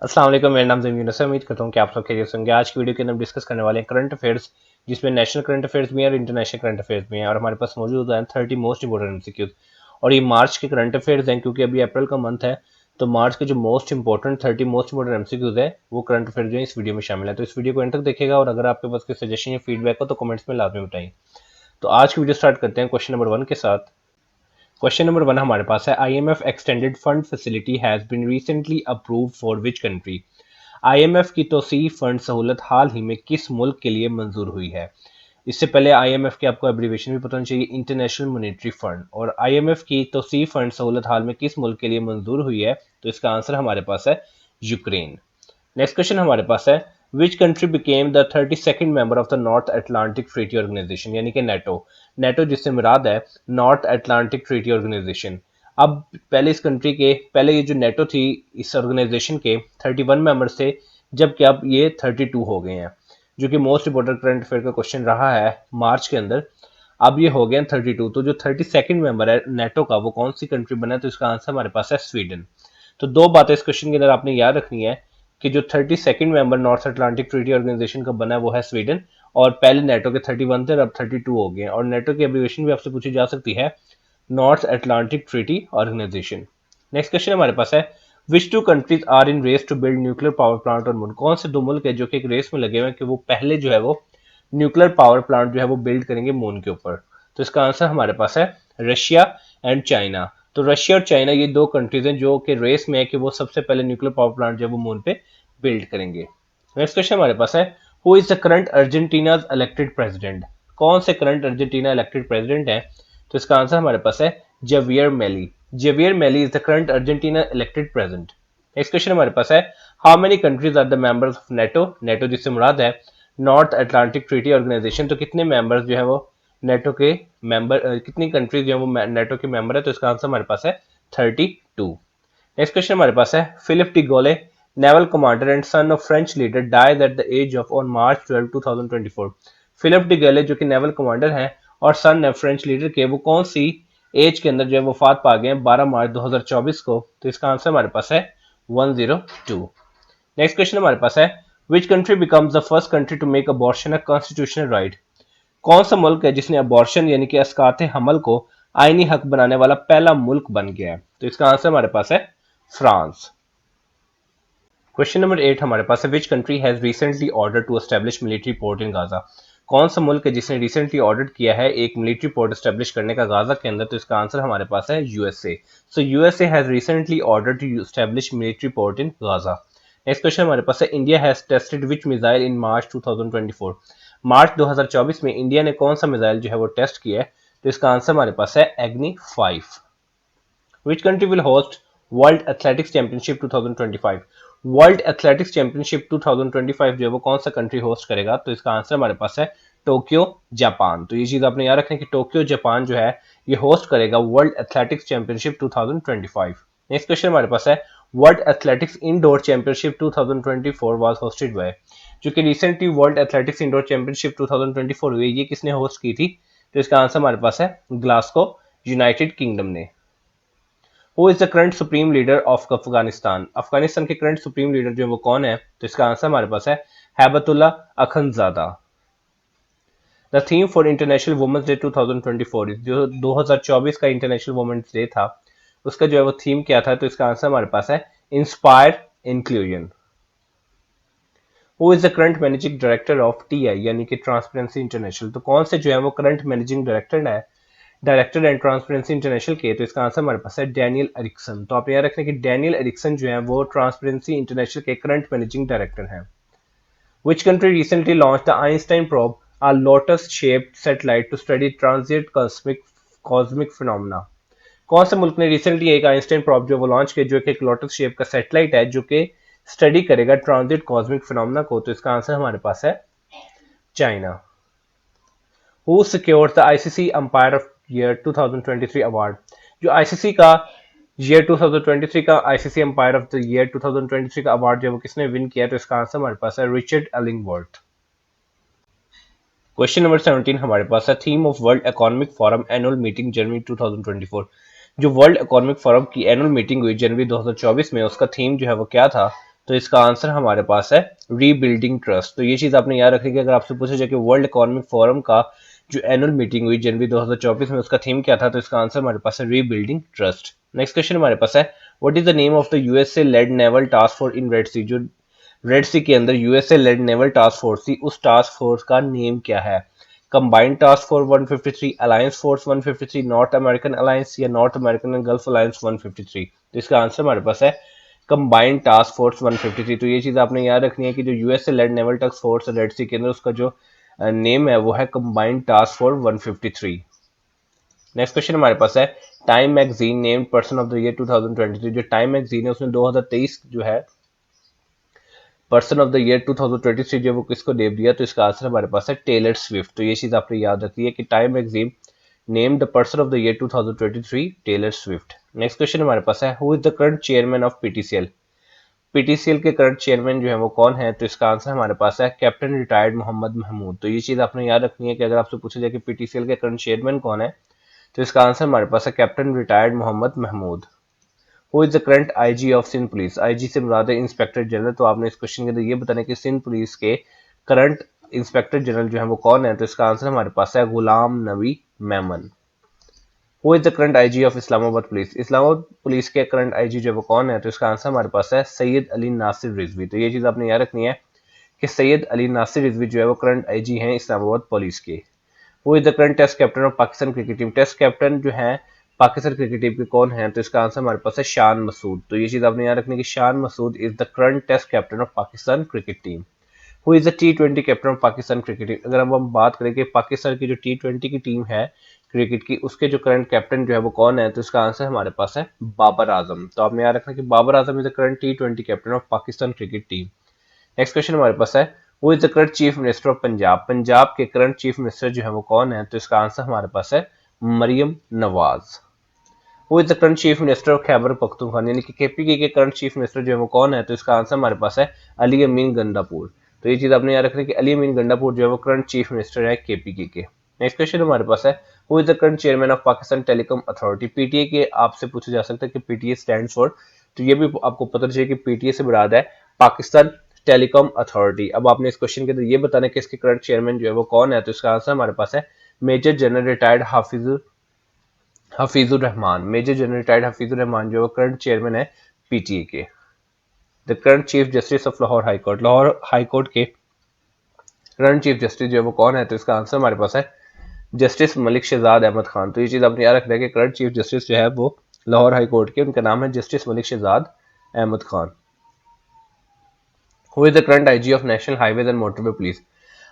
अस्सलाम वालेकुम, मेरा नाम ज़मीन है। उम्मीद करता हूँ कि आप सब खैरियत से होंगे। आज की वीडियो के अंदर हम डिस्कस करने वाले हैं करंट अफेयर्स, जिसमें नेशनल करंट अफेयर्स भी हैं और इंटरनेशनल करंट अफेयर्स भी हैं। और हमारे पास मौजूद हैं 30 मोस्ट इंपोर्टेंट एमसीक्यूज। और ये मार्च के करंट अफेयर्स हैं, क्योंकि अभी अप्रैल का मंथ है। तो मार्च के जो most important 30 most important MCQs है वो करंट अफेयर जो है इस वीडियो में शामिल है। तो इस वीडियो को एंड तक देखिएगा, और अगर आपके पास कोई सजेशन या फीडबैक हो तो कमेंट्स में लाजमी बताइए। तो आज की वीडियो स्टार्ट करते हैं क्वेश्चन नंबर 1 के साथ। क्वेश्चन नंबर 1 हमारे पास है, IMF extended fund facility has been recently approved for which country. IMF की तोसी फंड सहूलत हाल ही में किस मुल्क के लिए मंजूर हुई है। इससे पहले आईएमएफ की आपको एब्रीवेशन भी पता होनी चाहिए, इंटरनेशनल मॉनेटरी फंड। और आईएमएफ की तोसी फंड सहूलत हाल में किस मुल्क के लिए मंजूर हुई है, तो इसका आंसर हमारे पास है यूक्रेन। नेक्स्ट क्वेश्चन हमारे पास है, which country became the 32nd member of the North Atlantic Treaty Organization, यानी कि नेटो। नेटो जिससे मुराद है नॉर्थ अटलांटिक ट्रीटी ऑर्गेनाइजेशन। अब पहले इस कंट्री के पहले ये जो नेटो थी, इस ऑर्गेनाइजेशन के 31 मेंबर्स थे, जबकि अब ये 32 हो गए हैं, जो कि मोस्ट इंपोर्टेंट करंट अफेयर का क्वेश्चन रहा है मार्च के अंदर। अब ये हो गए 32। तो जो 32nd मेंबर है नेटो का, वो कौन सी कंट्री बना है, तो इसका आंसर हमारे पास है स्वीडन। तो दो बातें इस क्वेश्चन के अंदर आपने याद रखनी है कि जो 32nd member North Atlantic Treaty Organization का बना है वो है स्वीडन, और पहले नेटो के 31 थे और अब 32 हो गए। और नेटो की एब्रीवेशन भी आपसे पूछी जा सकती है, North Atlantic Treaty Organization. Next question हमारे पास है, which two countries are in race to build nuclear power plant on moon. कौन से दो मुल्क है जो कि एक रेस में लगे हुए हैं कि वो पहले जो है वो न्यूक्लियर पावर प्लांट जो है वो बिल्ड करेंगे मून के ऊपर। तो इसका आंसर हमारे पास है रशिया एंड चाइना। तो रशिया और चाइना ये दो कंट्रीज हैं जो कि रेस में है कि वो सबसे पहले न्यूक्लियर पावर प्लांट जो है वो मून पे बिल्ड करेंगे। नेक्स्ट क्वेश्चन हमारे पास है, who is the current Argentina's elected president. कौन से करंट अर्जेंटीना इलेक्टेड प्रेसिडेंट है, तो इसका आंसर हमारे पास है Xavier Milei. Javier Milei is the current Argentina elected president. Next question हमारे पास है, how many countries are the members of NATO. NATO जिससे मुराद है नॉर्थ अटलांटिक ट्रीटी ऑर्गेनाइजेशन। तो कितने मेंबर्स जो है वो नेटो के मेंबर, कितनी कंट्रीज जो है वो नेटो के मेंबर है, तो इसका आंसर हमारे पास है 32। नेक्स्ट क्वेश्चन हमारे पास है, Philippe de Gaulle naval commander and son of French leader died at the age of on March 12 2024। Philippe de Gaulle जो कि नेवल कमांडर हैं और सन है फ्रेंच लीडर के, वो कौन सी एज के अंदर जो है वफात पा गए हैं 12 मार्च 2024 को। तो इसका आंसर हमारे पास है 102। नेक्स्ट क्वेश्चन हमारे पास है, which country becomes the first country to make abortion a constitutional right. कौन सा मुल्क है जिसने अबॉर्शन यानी कि अस्कात हमल को आईनी हक बनाने वाला पहला मुल्क बन गया है, तो इसका आंसर हमारे पास है फ्रांस। क्वेश्चन नंबर 8 हमारे पास है, which country has recently order to establish military port in Gaza. कौन सा मुल्क है जिसने रिसेंटली ऑर्डर किया है एक मिलिट्री पोर्ट एस्टेब्लिश करने का गाजा के अंदर, तो इसका आंसर हमारे पास है USA. So USA has recently order to establish military port in Gaza. Next question हमारे पास है, India has tested which missile in March 2024। March 2024 में इंडिया ने कौन सा मिसाइल जो है वो टेस्ट किया है, तो इसका आंसर हमारे पास है एग्नि 5। Which country will host world athletics championship 2025। World athletics championship 2025 जो है वो कौन सा कंट्री होस्ट करेगा, तो इसका आंसर हमारे पास है टोक्यो जापान। तो ये चीज आपने याद रखना है कि टोक्यो जापान जो है ये होस्ट करेगा world athletics championship 2025। Next question हमारे पास है, world athletics indoor championship 2024 was hosted by. जो कि recently world athletics indoor championship 2024 हुई, ये किसने होस्ट की थी, तो इसका आंसर हमारे पास है ग्लासगो यूनाइटेड किंगडम ने। Who is the current supreme leader of Afghanistan. Afghanistan के करंट सुप्रीम लीडर जो है वो कौन है, तो इसका आंसर हमारे पास है Haibatullah Akhundzada. The theme for International Women's Day 2024, जो 2024 का इंटरनेशनल वुमेन्स डे था उसका जो है वो थीम क्या था, तो इसका आंसर हमारे पास है inspire inclusion. Who is the current managing director of TI यानी कि ट्रांसपेरेंसी इंटरनेशनल। तो कौन से जो है वो करंट मैनेजिंग डायरेक्टर है, डायरेक्टर एंड ट्रांसपेरेंसी इंटरनेशनल के, तो इसका आंसर हमारे पास है डैनियल एरिक्सन। तो आप याद रखें कि डैनियल एरिक्सन जो है वो ट्रांसपेरेंसी इंटरनेशनल के करंट मैनेजिंग डायरेक्टर हैं। Which country recently launched the Einstein probe, a lotus-shaped satellite to study transient cosmic phenomena? कौन से मुल्क ने रिसेंटली एक आइंस्टाइन प्रॉब जो वो लॉन्च किया, जो कि एक लोटस शेप का सैटेलाइट है जो कि स्टडी करेगा ट्रांजिट कॉस्मिक फिनोमेना को, तो इसका आंसर हमारे पास है China. Who secured the ICC umpire of year 2023 award. जो आईसीसी का ईयर 2023 का ICC umpire of the year 2023 का अवार्ड जो वो किसने विन किया, तो इसका आंसर हमारे पास है रिचर्ड एलिंगवर्थ। क्वेश्चन नंबर 17 हमारे पास है, theme of World Economic Forum annual meeting January 2024। जो वर्ल्ड इकोनॉमिक फोरम की एनुअल मीटिंग हुई जनवरी 2024 में, उसका थीम जो है वो क्या था, तो इसका आंसर हमारे पास है रीबिल्डिंग ट्रस्ट। तो ये चीज आपने याद रखी कि अगर आपसे पूछा जाए कि वर्ल्ड इकोनॉमिक फोरम का जो एनुअल मीटिंग हुई जनवरी 2024 में, उसका थीम क्या था, तो इसका आंसर हमारे पास है रीबिल्डिंग ट्रस्ट। नेक्स्ट क्वेश्चन हमारे पास है what is the name of the USA led naval task force in Red Sea. जो रेड सी के अंदर USA led naval task force थी, उस टास्क फोर्स का नेम क्या है? Combined task force 153, alliance force 153, North American alliance या North American and Gulf alliance 153। तो इसका आंसर हमारे पास है कंबाइंड टास्क फोर्स 153। तो ये चीज आपने याद रखनी है कि जो USA led naval task force Red Sea के अंदर, उसका जो नेम है वो है combined task force 153। Next question हमारे पास है Time magazine named person of the year 2023। जो टाइम मैगजीन है उसने 2023 जो है पर्सन ऑफ द ईयर 2023 जो वो किसको दे दिया, तो इसका आंसर हमारे पास है टेलर स्विफ्ट। तो ये चीज आपने याद रखी है कि Time magazine name the person of the year 2023 Taylor Swift. Next question हमारे पास है who is the current chairman of PTCL. PTCL के करंट चेयरमैन जो है वो कौन है, तो इसका आंसर हमारे पास है कैप्टन रिटायर्ड मोहम्मद महमूद। तो ये चीज आपने याद रखनी है कि अगर आपसे पूछा जाए कि पीटीसीएल के करंट चेयरमैन कौन है, तो इसका आंसर हमारे पास है captain retired Mohammad Mahmood. Who is the current IG of Sindh police. IG से मुराद है इंस्पेक्टर जनरल। तो आपने इस क्वेश्चन के अंदर ये बताना कि सिंध पुलिस के करंट इंस्पेक्टर जनरल जो है वो कौन है, तो इसका आंसर हमारे पास है Ghulam Nabi Memon. Who is the current IG of Islamabad police. Islamabad police के करंट आईजी जो है वो कौन है, तो इसका आंसर हमारे पास है सैयद अली नासिर रिजवी। तो ये चीज आपने याद रखनी है कि सैयद अली नासिर रिजवी जो है वो करंट आईजी हैं इस्लामाबाद पुलिस के। वो is the current test captain of Pakistan cricket team. Test captain जो है पाकिस्तान क्रिकेट टीम के कौन है, तो इसका आंसर हमारे पास है शान मसूद। तो ये चीज आपने याद रखनी है कि Shan Masood is the current test captain of Pakistan cricket team. Who is the T20 captain of Pakistan cricket team. अगर हम बात करें कि पाकिस्तान की जो T20 की टीम है क्रिकेट की, उसके जो करंट कैप्टन जो है वो कौन है, तो इसका आंसर हमारे पास है बाबर आजम। तो आपने याद रखना कि Babar Azam is the current T20 captain of Pakistan cricket team. Next question हमारे पास है वो is the current chief minister of Punjab. Punjab के करंट चीफ मिनिस्टर जो है वो कौन है, तो इसका आंसर हमारे पास है मरियम नवाज। वो is the current chief minister of Khyber Pakhtunkhwa, यानी कि केपीके के करंट चीफ मिनिस्टर जो है वो कौन है, तो इसका आंसर हमारे पास है अली अमीन गंडापुर। तो ये चीज आपने याद रखनी है कि अली अमीन गंडापुर जो है वो करंट चीफ मिनिस्टर है केपीके के। नेक्स्ट क्वेश्चन हमारे पास है who is the current chairman of Pakistan telecom authority. PTA के आपसे पूछा जा सकता है कि पीटीए स्टैंड फॉर, तो ये भी आपको पता चाहिए कि पीटीए से मुराद है पाकिस्तान टेलीकॉम अथॉरिटी। अब आपने इस क्वेश्चन के अंदर ये बताना है कि इसके करंट चेयरमैन जो है वो कौन है, तो इसका आंसर हमारे पास है major general retired Hafeezur Rehman. Major general retired Hafeezur Rehman जो करंट चेयरमैन है पीटीए के। The current chief justice of Lahore high court. Lahore high court के करंट चीफ जस्टिस जो है वो कौन है, तो इसका आंसर हमारे पास है जस्टिस मलिक शहजाद अहमद खान। तो ये चीज आपने याद रखना है कि करंट चीफ जस्टिस जो है वो लाहौर हाई कोर्ट के, उनका नाम है Justice Malik Shahzad Ahmad Khan. Who is the current IG of National Highways and Motorway Police.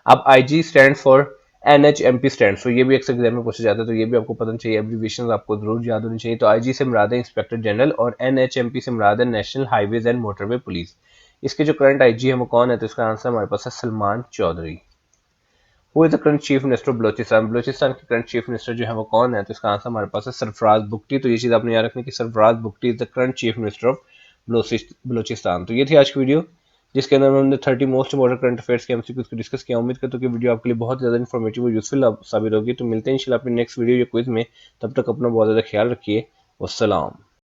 अब IG stand for NHMP stand for, ये भी अक्सर एग्जाम में पूछा जाता है, तो ये भी आपको पता चाहिए, एब्रीविएशन आपको जरूर याद होनी चाहिए। तो आईजी से मुराद है इंस्पेक्टर जनरल और एनएचएमपी से मुराद है national Highways and Motorway police. इसके जो करंट आईजी है वो कौन है, तो इसका आंसर हमारे पास है सलमान चौधरी। वो is the current chief minister of Balochistan. Balochistan के करंट चीफ मिनिस्टर जो है वो कौन है, तो इसका आंसर हमारे पास है सरफराज बुगटी। तो ये चीज आपने याद रखनी कि Sarfaraz Bugti is the current chief minister of Balochistan. तो ये थी आज की वीडियो जिसके अंदर हमने 30 मोस्ट इम्पोर्टेंट करंट अफेयर्स के एमसीक्यूज को डिस्कस किया। उम्मीद करता हूं कि वीडियो आपके लिए बहुत ज्यादा इन्फॉर्मेटिव और यूजफुल साबित होगी। तो मिलते हैं इंशाल्लाह अपनी नेक्स्ट वीडियो या क्विज में, तब तक अपना बहुत ज्यादा ख्याल रखिए। वस्सलाम।